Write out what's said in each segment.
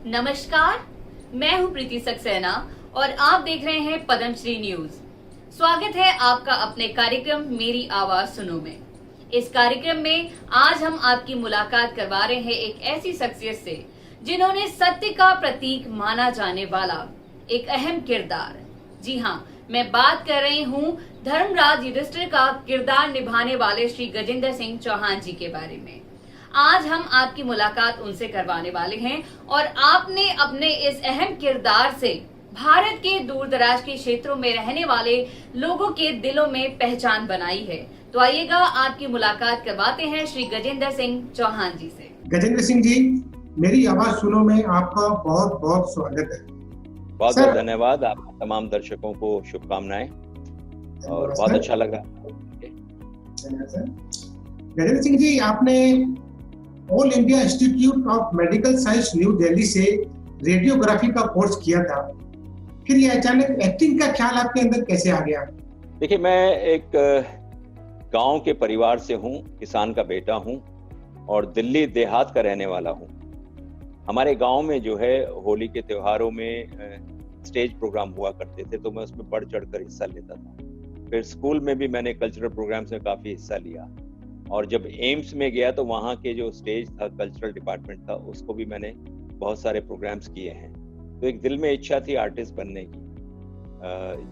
नमस्कार, मैं हूं प्रीति सक्सेना और आप देख रहे हैं पद्मश्री न्यूज। स्वागत है आपका अपने कार्यक्रम मेरी आवाज सुनो में। इस कार्यक्रम में आज हम आपकी मुलाकात करवा रहे हैं एक ऐसी शख्सियत से जिन्होंने सत्य का प्रतीक माना जाने वाला एक अहम किरदार, जी हाँ, मैं बात कर रही हूँ धर्मराज युधिष्ठिर का किरदार निभाने वाले श्री गजेंद्र सिंह चौहान जी के बारे में। आज हम आपकी मुलाकात उनसे करवाने वाले हैं और आपने अपने इस अहम किरदार से भारत के दूर दराज के क्षेत्रों में रहने वाले लोगों के दिलों में पहचान बनाई है। तो आइएगा आपकी मुलाकात करवाते हैं श्री गजेंद्र सिंह चौहान जी से। गजेंद्र सिंह जी, मेरी आवाज सुनो में आपका बहुत बहुत स्वागत है। बहुत बहुत धन्यवाद। आप तमाम दर्शकों को शुभकामनाएं और बहुत अच्छा लगा। गजेंद्र सिंह जी, आपने all India institute of medical science new Delhi से रेडियोग्राफी का कोर्स किया था, फिर ये अचानक एक्टिंग का ख्याल आपके अंदर कैसे आ गया? देखिए, मैं एक गांव के परिवार से हूं, किसान का बेटा हूं और दिल्ली देहात का रहने वाला हूं। हमारे गांव में जो है होली के त्योहारों में स्टेज प्रोग्राम हुआ करते थे, तो मैं उसमें बढ़ चढ़कर हिस्सा लेता था। फिर स्कूल में भी मैंने कल्चरल प्रोग्राम्स में काफी हिस्सा लिया और जब एम्स में गया तो वहाँ के जो स्टेज था, कल्चरल डिपार्टमेंट था, उसको भी मैंने बहुत सारे प्रोग्राम्स किए हैं। तो एक दिल में इच्छा थी आर्टिस्ट बनने की।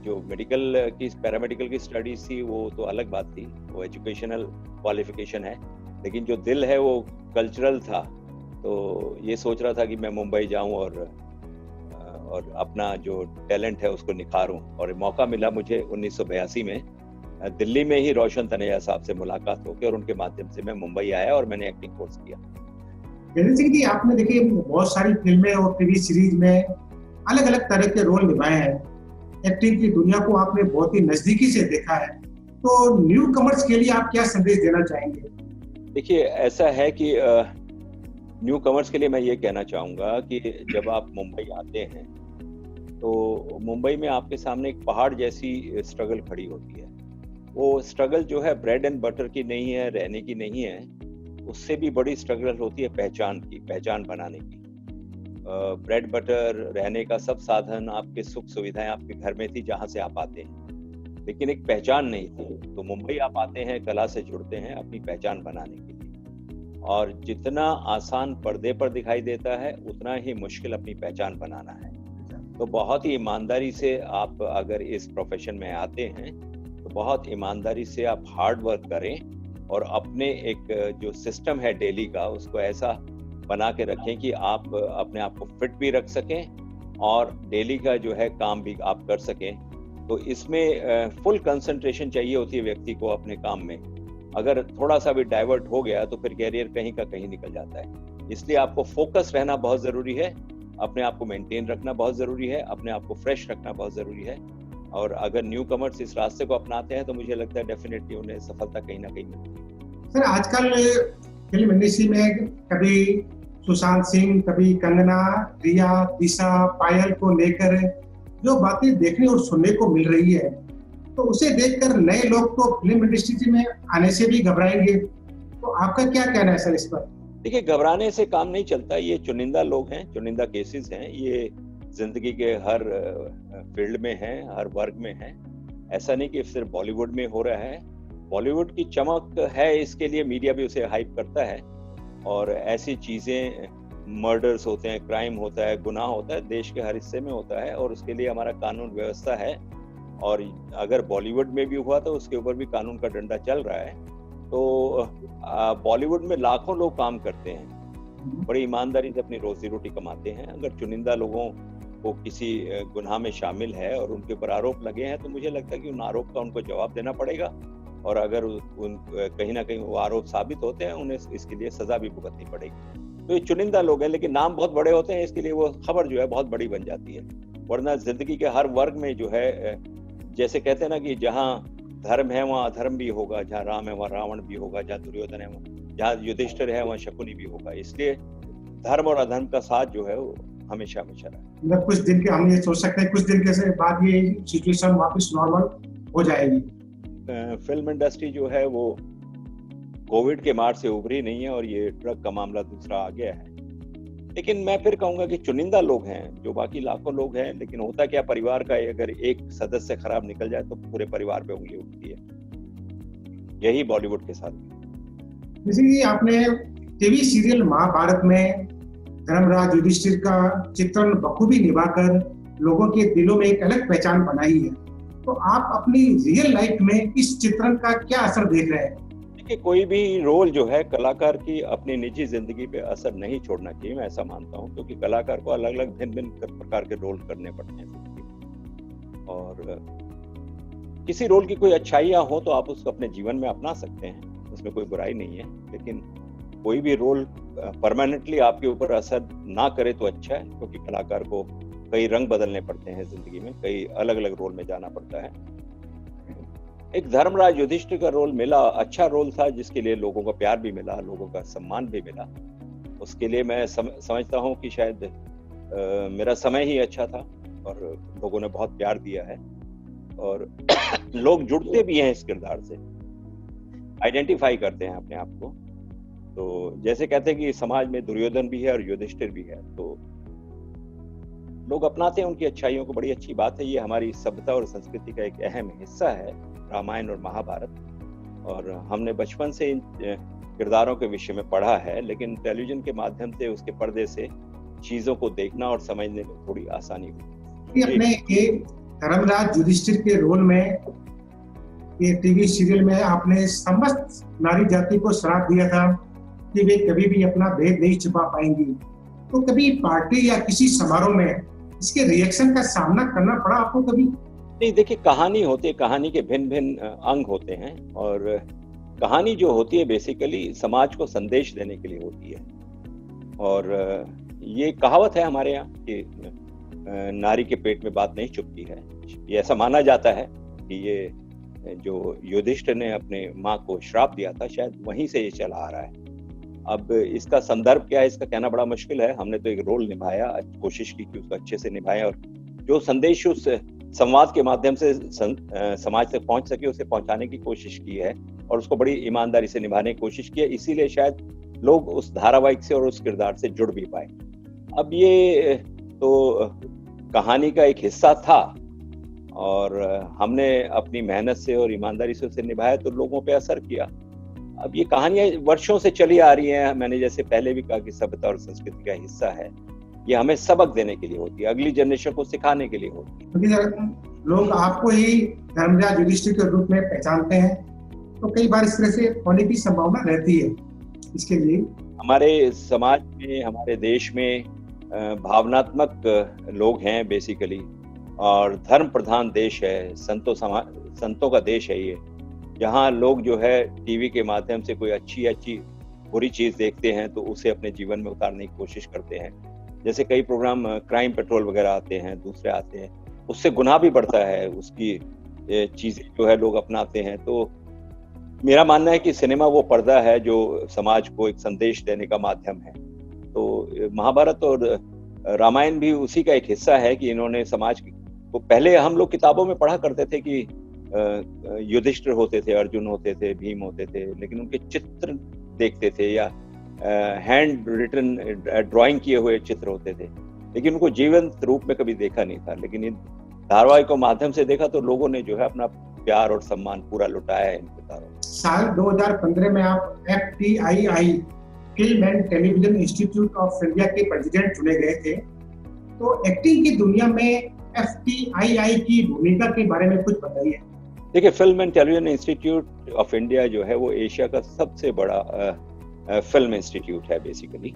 जो मेडिकल की पैरामेडिकल की स्टडीज थी वो तो अलग बात थी, वो एजुकेशनल क्वालिफिकेशन है, लेकिन जो दिल है वो कल्चरल था। तो ये सोच रहा था कि मैं मुंबई जाऊं और अपना जो टैलेंट है उसको निखारूं, और मौका मिला मुझे 1982 में दिल्ली में ही रोशन तनेजा साहब से मुलाकात होकर, और उनके माध्यम से मैं मुंबई आया और मैंने एक्टिंग कोर्स किया। गजेंद्र सिंह जी, आपने देखिए बहुत सारी फिल्में और टीवी सीरीज में अलग अलग तरह के रोल निभाए हैं। एक्टिंग की दुनिया को आपने बहुत ही नजदीकी से देखा है, तो न्यू कमर्स के लिए आप क्या संदेश देना चाहेंगे? देखिए, ऐसा है कि न्यू कमर्स के लिए मैं ये कहना चाहूँगा कि जब आप मुंबई आते हैं तो मुंबई में आपके सामने एक पहाड़ जैसी स्ट्रगल खड़ी होती है। वो स्ट्रगल जो है ब्रेड एंड बटर की नहीं है, रहने की नहीं है, उससे भी बड़ी स्ट्रगल होती है पहचान की, पहचान बनाने की। ब्रेड बटर, रहने का सब साधन, आपके सुख सुविधाएं आपके घर में थी जहां से आप आते हैं, लेकिन एक पहचान नहीं थी। तो मुंबई आप आते हैं, कला से जुड़ते हैं अपनी पहचान बनाने के लिए, और जितना आसान पर्दे पर दिखाई देता है उतना ही मुश्किल अपनी पहचान बनाना है। तो बहुत ही ईमानदारी से आप अगर इस प्रोफेशन में आते हैं तो बहुत ईमानदारी से आप हार्ड वर्क करें और अपने एक जो सिस्टम है डेली का उसको ऐसा बना के रखें कि आप अपने आप को फिट भी रख सकें और डेली का जो है काम भी आप कर सकें। तो इसमें फुल कंसंट्रेशन चाहिए होती है व्यक्ति को अपने काम में। अगर थोड़ा सा भी डाइवर्ट हो गया तो फिर कैरियर कहीं का कहीं निकल जाता है। इसलिए आपको फोकस रहना बहुत ज़रूरी है, अपने आप को मेंटेन रखना बहुत ज़रूरी है, अपने आप को फ्रेश रखना बहुत ज़रूरी है। और अगर न्यू कमर्स इस रास्ते को अपनाते हैं तो मुझे लगता है डेफिनेटली उन्हें सफलता कहीं ना कहीं मिलती है। सर, आजकल फिल्म इंडस्ट्री में कभी सुशांत सिंह, कभी कंगना, रिया, दिशा, पायल को लेकर जो बातें देखने और सुनने को मिल रही है, तो उसे देखकर नए लोग तो फिल्म इंडस्ट्री में आने से भी घबराएंगे। तो आपका क्या कहना है सर इस पर? देखिए, घबराने से काम नहीं चलता। ये चुनिंदा लोग हैं, चुनिंदा केसेस हैं, ये जिंदगी के हर फील्ड में है, हर वर्ग में है। ऐसा नहीं कि सिर्फ बॉलीवुड में हो रहा है। बॉलीवुड की चमक है, इसके लिए मीडिया भी उसे हाइप करता है, और ऐसी चीजें, मर्डर्स होते हैं, क्राइम होता है, गुनाह होता है, देश के हर हिस्से में होता है, और उसके लिए हमारा कानून व्यवस्था है। और अगर बॉलीवुड में भी हुआ तो उसके ऊपर भी कानून का डंडा चल रहा है। तो बॉलीवुड में लाखों लोग काम करते हैं, बड़ी ईमानदारी से अपनी रोजी रोटी कमाते हैं। अगर चुनिंदा लोगों को किसी गुनाह में शामिल है और उनके ऊपर आरोप लगे हैं तो मुझे लगता है कि उन आरोप का उनको जवाब देना पड़ेगा, और अगर उन कहीं ना कहीं वो आरोप साबित होते हैं उन्हें इसके लिए सजा भी भुगतनी पड़ेगी। तो ये चुनिंदा लोग हैं, लेकिन नाम बहुत बड़े होते हैं, इसके लिए वो खबर जो है बहुत बड़ी बन जाती है। वरना जिंदगी के हर वर्ग में जो है, जैसे कहते हैं ना कि जहाँ धर्म है वहाँ अधर्म भी होगा, जहाँ राम है वहाँ रावण भी होगा, जहाँ दुर्योधन है जहाँ युधिष्ठिर है वहाँ शकुनी भी होगा। इसलिए धर्म और अधर्म का साथ जो है वो हमेशा हमेशा रहा। मतलब कुछ दिन के हम ये सोच सकते हैं कुछ दिन के बाद ये सिचुएशन वापस नॉर्मल हो जाएगी। फिल्म इंडस्ट्री जो है वो कोविड के मार से उभरी नहीं है, और ये ड्रग का मामला दूसरा आ गया है। लेकिन मैं फिर कहूंगा कि चुनिंदा लोग हैं, जो बाकी लाखों लोग हैं, लेकिन होता क्या, परिवार का अगर एक सदस्य खराब निकल जाए तो पूरे परिवार पे उंगली उठती है। यही बॉलीवुड के साथ। जैसे कि आपने टीवी सीरियल महाभारत में धर्मराज युधिष्ठिर का चित्रण बखूबी निभाकर लोगों के दिलों में एक अलग पहचान बनाई है, तो आप अपनी रियल लाइफ में इस चित्रण का क्या असर देख रहे हैं? देखिए, कोई भी रोल जो है कलाकार की अपनी निजी जिंदगी पे असर नहीं छोड़ना चाहिए, मैं ऐसा मानता हूँ, क्योंकि कलाकार को अलग अलग भिन्न भिन्न प्रकार के रोल करने पड़ते हैं। और किसी रोल की कोई अच्छाइयाँ हो तो आप उसको अपने जीवन में अपना सकते हैं, उसमें कोई बुराई नहीं है। लेकिन कोई भी रोल परमानेंटली आपके ऊपर असर ना करे तो अच्छा है, क्योंकि कलाकार को कई रंग बदलने पड़ते हैं जिंदगी में, कई अलग अलग रोल में जाना पड़ता है। एक धर्मराज युधिष्ठिर का रोल मिला, अच्छा रोल था, जिसके लिए लोगों का प्यार भी मिला, लोगों का सम्मान भी मिला। उसके लिए मैं समझता हूँ कि शायद मेरा समय ही अच्छा था और लोगों ने बहुत प्यार दिया है और लोग जुड़ते भी हैं इस किरदार से, आइडेंटिफाई करते हैं अपने आप को। तो जैसे कहते हैं कि समाज में दुर्योधन भी है और युधिष्ठिर भी है, तो लोग अपनाते हैं उनकी अच्छाइयों को, बड़ी अच्छी बात है। ये हमारी सभ्यता और संस्कृति का एक अहम हिस्सा है, रामायण और महाभारत, और हमने बचपन से इन किरदारों के विषय में पढ़ा है, लेकिन टेलीविजन के माध्यम से, उसके पर्दे से चीजों को देखना और समझने में थोड़ी आसानी हुई। अपने ये धर्मराज युधिष्ठिर के रोल में, ये टीवी सीरियल में आपने समस्त नारी जाति को श्राप दिया था कि वे कभी भी अपना भेद नहीं छुपा पाएंगी, तो कभी पार्टी या किसी समारोह में इसके रिएक्शन का सामना करना पड़ा आपको कभी? नहीं, देखिए, कहानी होती है, कहानी के भिन्न भिन्न अंग होते हैं, और कहानी जो होती है बेसिकली समाज को संदेश देने के लिए होती है। और ये कहावत है हमारे यहाँ कि नारी के पेट में बात नहीं चुभती है। ये ऐसा माना जाता है कि ये जो युधिष्ठिर ने अपने माँ को श्राप दिया था, शायद वहीं से ये चला आ रहा है। अब इसका संदर्भ क्या है, इसका कहना बड़ा मुश्किल है। हमने तो एक रोल निभाया, कोशिश की कि उसको अच्छे से निभाएं, और जो संदेश उस संवाद के माध्यम से समाज तक पहुंच सके उसे पहुंचाने की कोशिश की है, और उसको बड़ी ईमानदारी से निभाने की कोशिश की है। इसीलिए शायद लोग उस धारावाहिक से और उस किरदार से जुड़ भी पाए। अब ये तो कहानी का एक हिस्सा था, और हमने अपनी मेहनत से और ईमानदारी से उसे निभाया, तो लोगों पे असर किया। अब ये कहानियां वर्षों से चली आ रही हैं। मैंने जैसे पहले भी कहा कि सभ्यता और संस्कृति का हिस्सा है। ये हमें सबक देने के लिए होती है, अगली जनरेशन को सिखाने के लिए होती है। लोग आपको ही धर्मराज युधिष्ठिर के रूप में पहचानते हैं, तो कई बार इस तरह से होने की संभावना रहती है। इसके लिए हमारे समाज में, हमारे देश में भावनात्मक लोग हैं बेसिकली, और धर्म प्रधान देश है, संतों का देश है ये, जहाँ लोग जो है टीवी के माध्यम से कोई अच्छी बुरी चीज देखते हैं तो उसे अपने जीवन में उतारने की कोशिश करते हैं। जैसे कई प्रोग्राम क्राइम पेट्रोल वगैरह आते हैं, दूसरे आते हैं, उससे गुनाह भी बढ़ता है, उसकी चीजें जो है लोग अपनाते हैं। तो मेरा मानना है कि सिनेमा वो पर्दा है जो समाज को एक संदेश देने का माध्यम है। तो महाभारत और रामायण भी उसी का एक हिस्सा है कि इन्होंने समाज को, पहले हम लोग किताबों में पढ़ा करते थे कि युधिष्ठिर होते थे, अर्जुन होते थे, भीम होते थे, लेकिन उनके चित्र देखते थे या हैंड रिटन ड्राइंग किए हुए चित्र होते थे, लेकिन उनको जीवंत रूप में कभी देखा नहीं था। लेकिन इन धारावाहिक के माध्यम से देखा तो लोगों ने जो है अपना प्यार और सम्मान पूरा लुटाया है इन किताबों। साल 2015 में आप FTII film and television institute of India के प्रेसिडेंट चुने गए थे, तो एक्टिंग की दुनिया में FTII की भूमिका के बारे में कुछ बताइए। देखिए, film and television institute of India जो है वो एशिया का सबसे बड़ा फिल्म इंस्टीट्यूट है बेसिकली,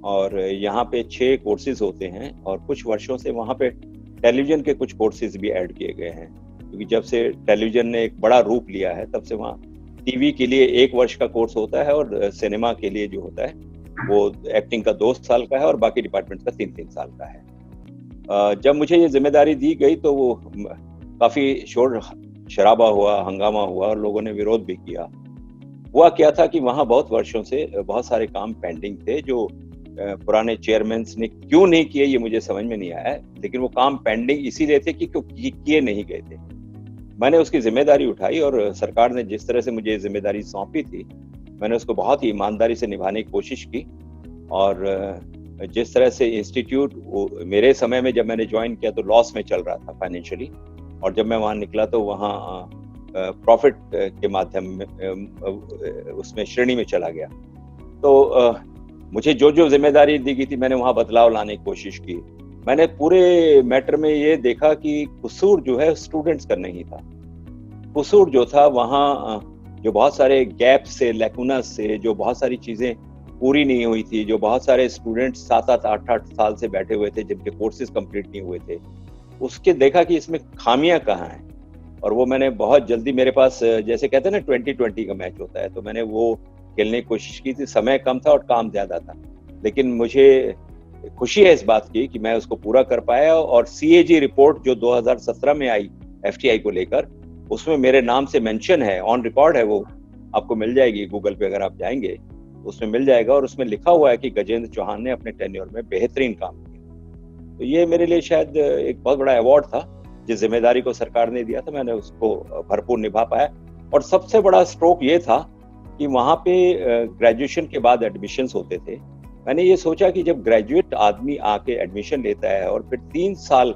और यहाँ पे 6 कोर्सेज होते हैं, और कुछ वर्षों से वहाँ पे टेलीविजन के कुछ कोर्सेज भी ऐड किए गए हैं, क्योंकि जब से टेलीविजन ने एक बड़ा रूप लिया है तब से वहाँ टीवी के लिए 1 वर्ष का कोर्स होता है, और सिनेमा के लिए जो होता है वो एक्टिंग का 2 साल का है, और बाकी डिपार्टमेंट का 3-3 साल का है। जब मुझे ये जिम्मेदारी दी गई तो वो काफी शोर शराबा हुआ, हंगामा हुआ, और लोगों ने विरोध भी किया। हुआ क्या था कि वहाँ बहुत वर्षों से बहुत सारे काम पेंडिंग थे, जो पुराने चेयरमैन ने क्यों नहीं किए ये मुझे समझ में नहीं आया, लेकिन वो काम पेंडिंग इसीलिए थे कि किए नहीं गए थे। मैंने उसकी जिम्मेदारी उठाई, और सरकार ने जिस तरह से मुझे जिम्मेदारी सौंपी थी, मैंने उसको बहुत ही ईमानदारी से निभाने की कोशिश की, और जिस तरह से इंस्टीट्यूट मेरे समय में जब मैंने ज्वाइन किया तो लॉस में चल रहा था फाइनेंशियली, और जब मैं वहाँ निकला तो वहाँ प्रॉफिट के माध्यम में उसमें श्रेणी में चला गया। तो मुझे जो जो जिम्मेदारी दी गई थी मैंने वहाँ बदलाव लाने की कोशिश की। मैंने पूरे मैटर में ये देखा कि कसूर जो है स्टूडेंट्स का नहीं था। कसूर जो था वहाँ जो बहुत सारे गैप से, लैकुनास से, जो बहुत सारी चीज़ें पूरी नहीं हुई थी, जो बहुत सारे स्टूडेंट्स 7-7, 8-8 साल से बैठे हुए थे जिनके कोर्सेज कंप्लीट नहीं हुए थे, उसके देखा कि इसमें खामियां कहाँ हैं। और वो मैंने बहुत जल्दी, मेरे पास जैसे कहते हैं ना 2020 का मैच होता है, तो मैंने वो खेलने की कोशिश की थी। समय कम था और काम ज्यादा था, लेकिन मुझे खुशी है इस बात की कि मैं उसको पूरा कर पाया। और CAG रिपोर्ट जो 2017 में आई FTI को लेकर, उसमें मेरे नाम से मेंशन है, ऑन रिकॉर्ड है, वो आपको मिल जाएगी गूगल पे अगर आप जाएंगे, उसमें मिल जाएगा। और उसमें लिखा हुआ है कि गजेंद्र चौहान ने अपने टेन्योर में बेहतरीन काम किया। तो ये मेरे लिए शायद एक बहुत बड़ा अवार्ड था। जिस जिम्मेदारी को सरकार ने दिया था मैंने उसको भरपूर निभा पाया। और सबसे बड़ा स्ट्रोक ये था कि वहाँ पे ग्रेजुएशन के बाद एडमिशन्स होते थे। मैंने ये सोचा कि जब ग्रेजुएट आदमी आके एडमिशन लेता है और फिर 3 साल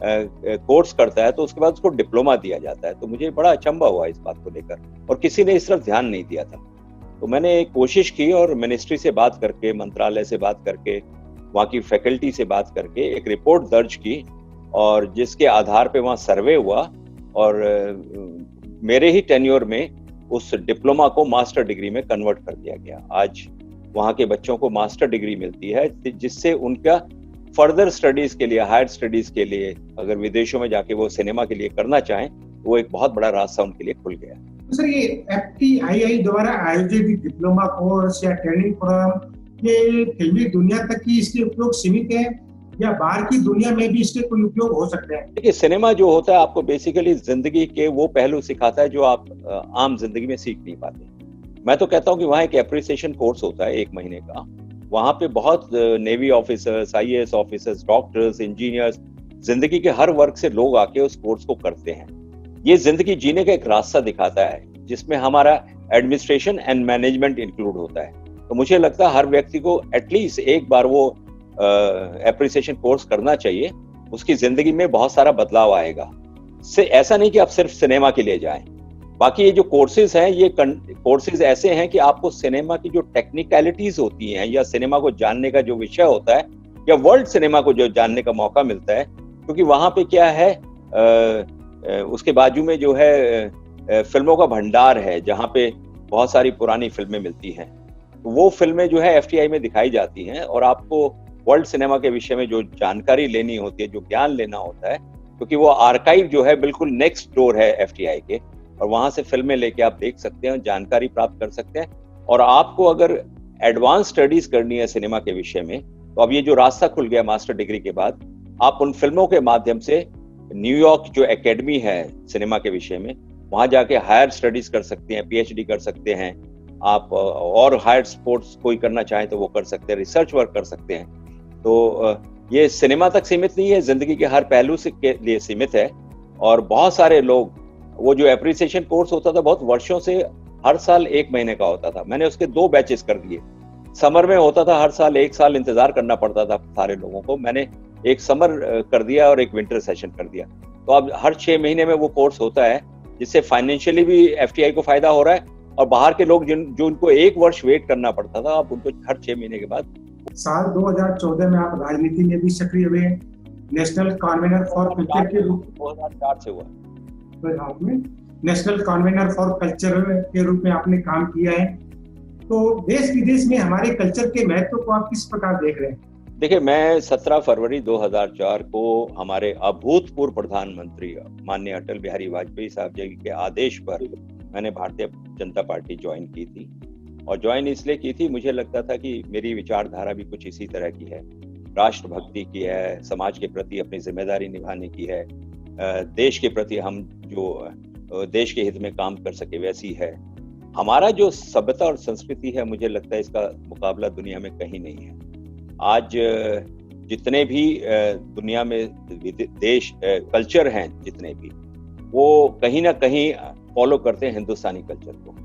कोर्स करता है तो उसके बाद उसको डिप्लोमा दिया जाता है। तो मुझे बड़ा अचंभा हुआ इस बात को लेकर, और किसी ने इस तरफ ध्यान नहीं दिया था। तो मैंने एक कोशिश की और मिनिस्ट्री से बात करके, मंत्रालय से बात करके, वहाँ की फैकल्टी से बात करके एक रिपोर्ट दर्ज की, और जिसके आधार पे वहाँ सर्वे हुआ और मेरे ही टेन्योर में उस डिप्लोमा को मास्टर डिग्री में कन्वर्ट कर दिया गया। आज वहाँ के बच्चों को मास्टर डिग्री मिलती है, जिससे उनका फर्दर स्टडीज के लिए, हायर स्टडीज के लिए, अगर विदेशों में जाके वो सिनेमा के लिए करना चाहें, वो एक बहुत बड़ा रास्ता उनके लिए खुल गया। सर, ये FTII द्वारा आयोजित डिप्लोमा कोर्स या ट्रेनिंग प्रोग्राम ये फिल्मी दुनिया तक ही इसके उपयोग सीमित है या बाहर की दुनिया में भी इसके कोई उपयोग हो सकते हैं? देखिए, सिनेमा जो होता है आपको बेसिकली जिंदगी के वो पहलू सिखाता है जो आप आम जिंदगी में सीख नहीं पाते। मैं तो कहता हूँ कि वहाँ एक एप्रिसिएशन कोर्स होता है 1 महीने का। वहाँ पे बहुत navy officers, IAS officers, doctors, engineers, जिंदगी के हर वर्ग से लोग आके उस कोर्स को करते हैं। ये जिंदगी जीने का एक रास्ता दिखाता है जिसमें हमारा एडमिनिस्ट्रेशन एंड मैनेजमेंट इंक्लूड होता है। तो मुझे लगता है हर व्यक्ति को एटलीस्ट एक बार वो एप्रिसिएशन कोर्स करना चाहिए। उसकी जिंदगी में बहुत सारा बदलाव आएगा। ऐसा नहीं कि आप सिर्फ सिनेमा के लिए जाएं। बाकी ये जो कोर्सेज हैं, ये कोर्सेज ऐसे हैं कि आपको सिनेमा की जो टेक्निकलिटीज होती हैं या सिनेमा को जानने का जो विषय होता है या वर्ल्ड सिनेमा को जो जानने का मौका मिलता है, क्योंकि वहां पे क्या है, उसके बाजू में जो है फिल्मों का भंडार है जहाँ पे बहुत सारी पुरानी फिल्में मिलती हैं। तो वो फिल्में जो है FTI में दिखाई जाती हैं और आपको वर्ल्ड सिनेमा के विषय में जो जानकारी लेनी होती है, जो ज्ञान लेना होता है, क्योंकि वो आर्काइव जो है बिल्कुल नेक्स्ट डोर है FTI के, और वहां से फिल्में लेके आप देख सकते हैं, जानकारी प्राप्त कर सकते हैं। और आपको अगर एडवांस स्टडीज करनी है सिनेमा के विषय में, तो अब ये जो रास्ता खुल गया मास्टर डिग्री के बाद, आप उन फिल्मों के माध्यम से न्यूयॉर्क जो एकेडमी है सिनेमा के विषय में, वहां जाके हायर स्टडीज कर सकते हैं, PhD कर सकते हैं आप, और हायर स्पोर्ट्स कोई करना चाहें तो वो कर सकते हैं, रिसर्च वर्क कर सकते हैं। तो ये सिनेमा तक सीमित नहीं है, जिंदगी के हर पहलू से के लिए सीमित है। और बहुत सारे लोग, वो जो एप्रिसिएशन कोर्स होता था बहुत वर्षों से, हर साल 1 महीने का होता था, मैंने उसके 2 बैचेस कर दिए। समर में होता था, हर साल 1 साल इंतजार करना पड़ता था सारे लोगों को, मैंने एक समर कर दिया और एक विंटर सेशन कर दिया। तो अब हर 6 महीने में वो कोर्स होता है, जिससे फाइनेंशियली भी FTI को फायदा हो रहा है, और बाहर के लोग जो उनको 1 वर्ष वेट करना पड़ता था, अब उनको हर 6 महीने के बाद। साल 2014 में आप राजनीति में भी सक्रिय हुए, नेशनल कन्वीनर फॉर कल्चर के रूप 2004 से हुआ नेशनल कन्वीनर फॉर कल्चर के रूप में आपने काम किया है। तो देश विदेश में हमारे कल्चर के महत्व को आप किस प्रकार देख रहे हैं? देखिए, मैं 17 फरवरी 2004 को हमारे अभूतपूर्व प्रधानमंत्री माननीय अटल बिहारी वाजपेयी साहब जी के आदेश पर मैंने भारतीय जनता पार्टी ज्वाइन की थी। और ज्वाइन इसलिए की थी, मुझे लगता था कि मेरी विचारधारा भी कुछ इसी तरह की है, राष्ट्रभक्ति की है, समाज के प्रति अपनी जिम्मेदारी निभाने की है, देश के प्रति हम जो देश के हित में काम कर सके वैसी है। हमारा जो सभ्यता और संस्कृति है, मुझे लगता है इसका मुकाबला दुनिया में कहीं नहीं है। आज जितने भी दुनिया में देश कल्चर हैं, जितने भी, वो कहीं ना कहीं फॉलो करते हैं हिंदुस्तानी कल्चर को।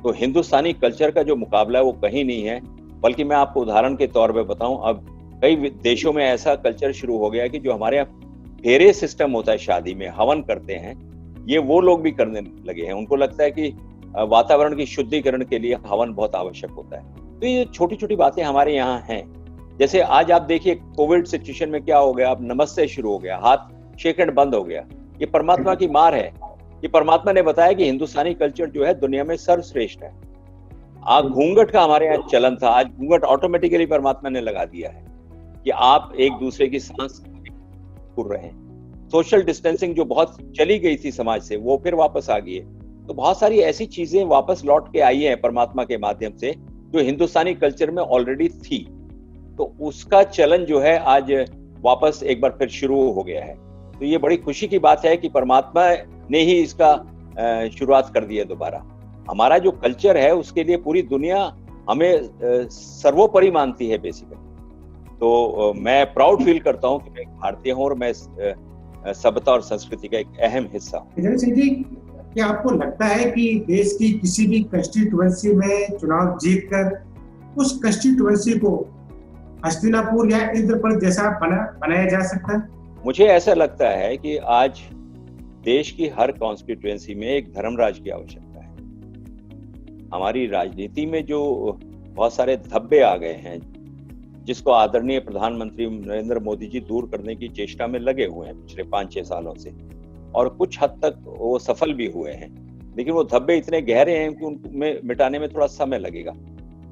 तो हिंदुस्तानी कल्चर का जो मुकाबला है वो कहीं नहीं है। बल्कि मैं आपको उदाहरण के तौर पे बताऊं, अब कई देशों में ऐसा कल्चर शुरू हो गया है कि जो हमारे यहाँ फेरे सिस्टम होता है शादी में, हवन करते हैं, ये वो लोग भी करने लगे हैं। उनको लगता है कि वातावरण की शुद्धिकरण के लिए हवन बहुत आवश्यक होता है। तो ये छोटी छोटी बातें हमारे यहाँ हैं। जैसे आज आप देखिए कोविड सिचुएशन में क्या हो गया, अब नमस्ते शुरू हो गया, हाथ शेक हैंड बंद हो गया। ये परमात्मा की मार है। ये परमात्मा ने बताया कि हिंदुस्तानी कल्चर जो है दुनिया में सर्वश्रेष्ठ है। घूंघट का हमारे यहाँ चलन था, आज घूंघट ऑटोमेटिकली परमात्मा ने लगा दिया है कि आप एक दूसरे की सांस सुन रहे हैं। सोशल डिस्टेंसिंग जो बहुत चली गई थी समाज से, वो फिर वापस आ गई है। तो बहुत सारी ऐसी चीजें वापस लौट के आई हैं परमात्मा के माध्यम से, जो हिंदुस्तानी कल्चर में ऑलरेडी थी। तो उसका चलन जो है आज वापस एक बार फिर शुरू हो गया है। तो ये बड़ी खुशी की बात है कि परमात्मा ने ही इसका शुरुआत कर दी है दोबारा। हमारा जो कल्चर है उसके लिए पूरी दुनिया हमें सर्वोपरि मानती है बेसिकली। तो मैं प्राउड फील करता हूँ कि मैं भारतीय हूँ और मैं सभ्यता और संस्कृति का एक अहम हिस्सा हूँ। विजय सिंह जी, क्या आपको लगता है कि देश की किसी भी कंस्टिट्यूएंसी में चुनाव जीतकर उस कंस्टिट्यूएंसी को हस्तिनापुर या इंद्रप्रस्थ जैसा बनाया जा सकता है? मुझे ऐसा लगता है कि आज देश की हर कॉन्स्टिट्यूएंसी में एक धर्मराज की आवश्यकता है। हमारी राजनीति में जो बहुत सारे धब्बे आ गए हैं, जिसको आदरणीय प्रधानमंत्री नरेंद्र मोदी जी दूर करने की चेष्टा में लगे हुए हैं पिछले 5-6 सालों से, और कुछ हद तक वो सफल भी हुए हैं। लेकिन वो धब्बे इतने गहरे हैं कि उनमें मिटाने में थोड़ा समय लगेगा।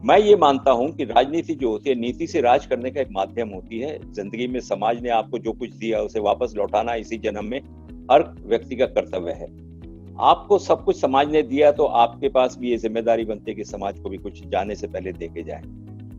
मैं ये मानता हूं कि राजनीति जो होती है, नीति से राज करने का एक माध्यम होती है। जिंदगी में समाज ने आपको जो कुछ दिया उसे वापस लौटाना इसी जन्म में हर व्यक्ति का कर्तव्य है। आपको सब कुछ समाज ने दिया तो आपके पास भी ये जिम्मेदारी बनती है कि समाज को भी कुछ जाने से पहले दे के जाए।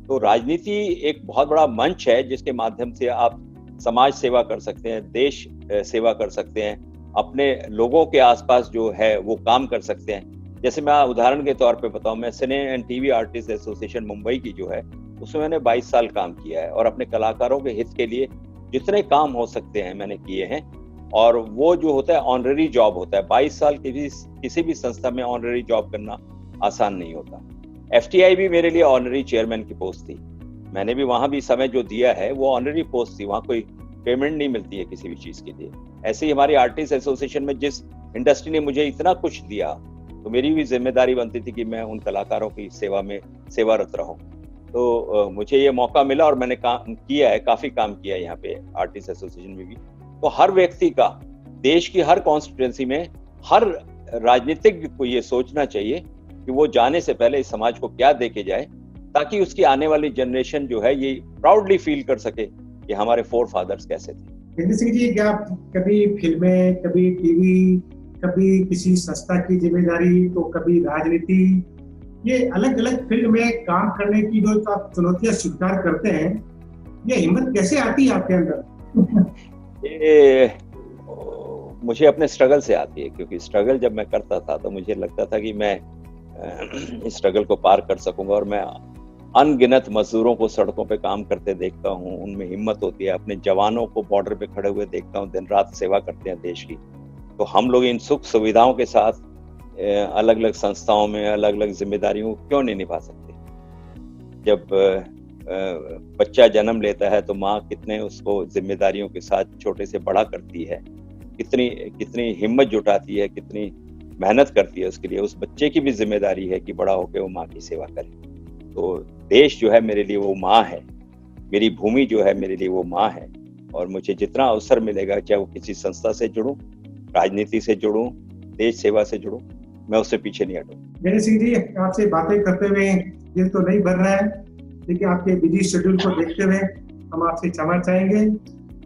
तो राजनीति एक बहुत बड़ा मंच है जिसके माध्यम से आप समाज सेवा कर सकते हैं, देश सेवा कर सकते हैं, अपने लोगों के आसपास जो है वो काम कर सकते हैं। जैसे मैं उदाहरण के तौर पे बताऊं, मैं cine and TV artist association Mumbai की जो है उसमें मैंने 22 साल काम किया है और अपने कलाकारों के हित के लिए जितने काम हो सकते हैं मैंने किए हैं। और वो जो होता है ऑनररी जॉब होता है। 22 साल किसी भी संस्था में ऑनररी जॉब करना आसान नहीं होता। FTI भी मेरे लिए ऑनररी चेयरमैन की पोस्ट थी। मैंने भी वहां भी समय जो दिया है वो ऑनररी पोस्ट थी, वहां कोई पेमेंट नहीं मिलती है किसी भी चीज के लिए। ऐसे ही हमारी आर्टिस्ट एसोसिएशन में जिस इंडस्ट्री ने मुझे इतना कुछ दिया, तो मेरी भी जिम्मेदारी बनती थी कि मैं उन कलाकारों की सेवा में सेवारत रहूं। तो मुझे ये मौका मिला और मैंने काम किया है, काफी काम किया है यहाँ पे आर्टिस्ट एसोसिएशन में भी। तो हर व्यक्ति का देश की हर कॉन्स्टिट्यूएंसी में हर राजनीतिज्ञ को ये सोचना चाहिए कि वो जाने से पहले इस समाज को क्या दे के जाए, ताकि उसकी आने वाली जनरेशन जो है ये प्राउडली फील कर सके कि हमारे फोर फादर्स कैसे थे। विजय सिंह जी, क्या कभी फिल्में, कभी टीवी, कभी किसी संस्था की जिम्मेदारी, तो कभी राजनीति, ये अलग अलग फील्ड में काम करने की जो आप चुनौतियां स्वीकार करते हैं, ये हिम्मत कैसे आती है आपके अंदर? ये मुझे अपने स्ट्रगल से आती है, क्योंकि स्ट्रगल जब मैं करता था तो मुझे लगता था कि मैं इस स्ट्रगल को पार कर सकूंगा। और मैं अनगिनत मजदूरों को सड़कों पे काम करते देखता हूँ, उनमें हिम्मत होती है। अपने जवानों को बॉर्डर पे खड़े हुए देखता हूँ, दिन रात सेवा करते हैं देश की। तो हम लोग इन सुख सुविधाओं के साथ अलग अलग संस्थाओं में अलग अलग जिम्मेदारियों को क्यों नहीं निभा सकते? जब बच्चा जन्म लेता है तो माँ कितने उसको जिम्मेदारियों के साथ छोटे से बड़ा करती है, कितनी हिम्मत जुटाती है, कितनी मेहनत करती है उसके लिए। उस बच्चे की भी जिम्मेदारी है कि बड़ा होकर वो माँ की सेवा करे। तो देश जो है मेरे लिए वो माँ है, मेरी भूमि जो है मेरे लिए वो माँ है। और मुझे जितना अवसर मिलेगा, चाहे वो किसी संस्था से जुड़ूं, राजनीति से जुड़ूं, देश सेवा से जुड़ूं, मैं उससे पीछे नहीं हटूंगा। विजय सिंह जी, आपसे बातें करते हुए दिल तो नहीं भर रहा है, लेकिन आपके बिजी शेड्यूल को देखते हुए हम आपसे क्षमा चाहेंगे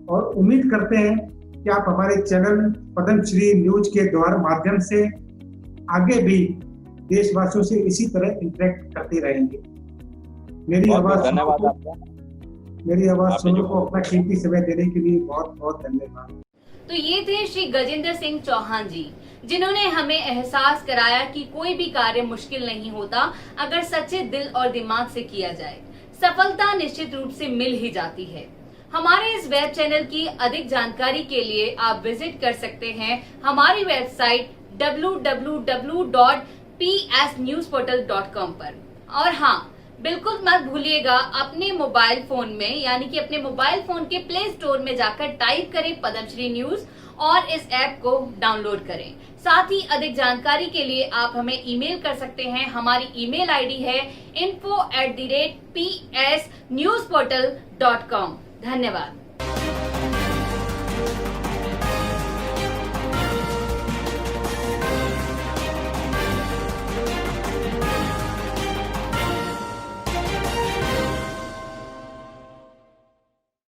और उम्मीद करते हैं कि आप हमारे चैनल पद्मश्री न्यूज के द्वारा माध्यम से आगे भी देशवासियों से इसी तरह इंटरेक्ट करते रहेंगे। मेरी आवाज सुनने को अपना कीमती समय देने के लिए बहुत बहुत धन्यवाद। तो ये थे श्री गजेंद्र सिंह चौहान जी, जिन्होंने हमें एहसास कराया कि कोई भी कार्य मुश्किल नहीं होता अगर सच्चे दिल और दिमाग से किया जाए। सफलता निश्चित रूप से मिल ही जाती है। हमारे इस वेब चैनल की अधिक जानकारी के लिए आप विजिट कर सकते हैं हमारी वेबसाइट www.psnewsportal.com पर। और हाँ, बिल्कुल मत भूलिएगा अपने मोबाइल फोन में, यानी कि अपने मोबाइल फोन के प्ले स्टोर में जाकर टाइप करें पद्मश्री न्यूज और इस ऐप को डाउनलोड करें। साथ ही अधिक जानकारी के लिए आप हमें ईमेल कर सकते हैं। हमारी ईमेल आईडी है info@psnewsportal.com। धन्यवाद।